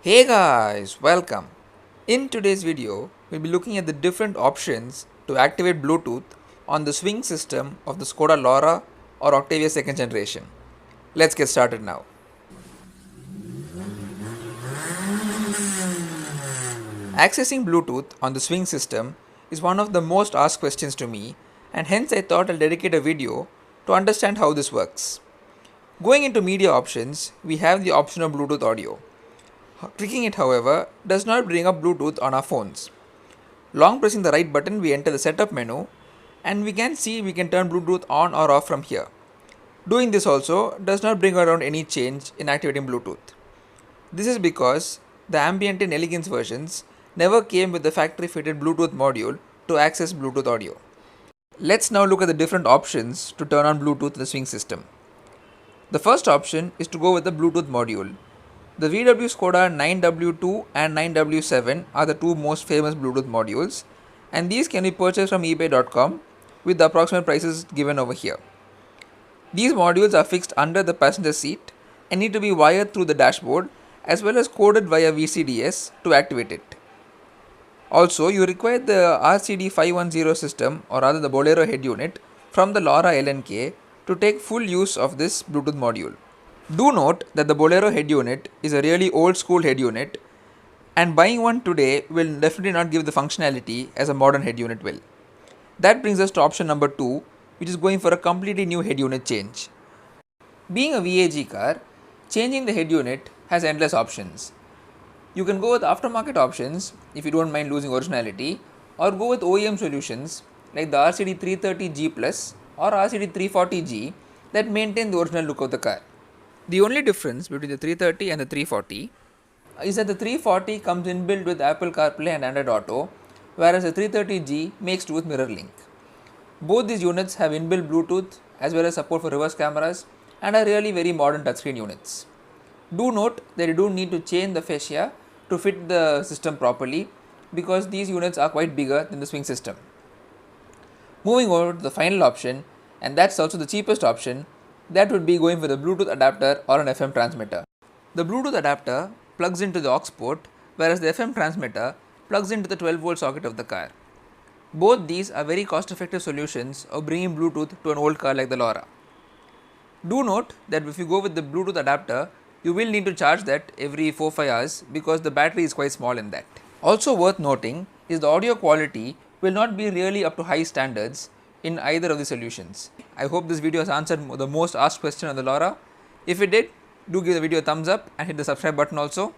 Hey guys, welcome. In today's video, we'll be looking at the different options to activate Bluetooth on the swing system of the Skoda Laura or Octavia 2nd generation. Let's get started now. Accessing Bluetooth on the swing system is one of the most asked questions to me, and hence I thought I'll dedicate a video to understand how this works. Going into media options, we have the option of Bluetooth audio. Clicking it, however, does not bring up Bluetooth on our phones. Long pressing the right button, we enter the setup menu and we can see we can turn Bluetooth on or off from here. Doing this also does not bring around any change in activating Bluetooth. This is because the ambient and elegance versions never came with the factory fitted Bluetooth module to access Bluetooth audio. Let's now look at the different options to turn on Bluetooth in the swing system. The first option is to go with the Bluetooth module. The VW Skoda 9W2 and 9W7 are the two most famous Bluetooth modules, and these can be purchased from ebay.com with the approximate prices given over here. These modules are fixed under the passenger seat and need to be wired through the dashboard as well as coded via VCDS to activate it. Also, you require the RCD510 system, or rather the Bolero head unit, from the Laura LNK to take full use of this Bluetooth module. Do note that the Bolero head unit is a really old school head unit, and buying one today will definitely not give the functionality as a modern head unit will. That brings us to option number 2, which is going for a completely new head unit change. Being a VAG car, changing the head unit has endless options. You can go with aftermarket options if you don't mind losing originality, or go with OEM solutions like the RCD 330G Plus or RCD 340G that maintain the original look of the car. The only difference between the 330 and the 340 is that the 340 comes inbuilt with Apple CarPlay and Android Auto, whereas the 330G makes do with MirrorLink. Both these units have inbuilt Bluetooth as well as support for reverse cameras and are really very modern touchscreen units. Do note that you do need to change the fascia to fit the system properly because these units are quite bigger than the swing system. Moving over to the final option, and that's also the cheapest option, that would be going for the Bluetooth adapter or an FM transmitter. The Bluetooth adapter plugs into the aux port, whereas the FM transmitter plugs into the 12-volt socket of the car. Both these are very cost-effective solutions of bringing Bluetooth to an old car like the Laura. Do note that if you go with the Bluetooth adapter, you will need to charge that every 4-5 hours because the battery is quite small in that. Also worth noting is the audio quality will not be really up to high standards in either of the solutions. I hope this video has answered the most asked question on the Laura. If it did, do give the video a thumbs up and hit the subscribe button also.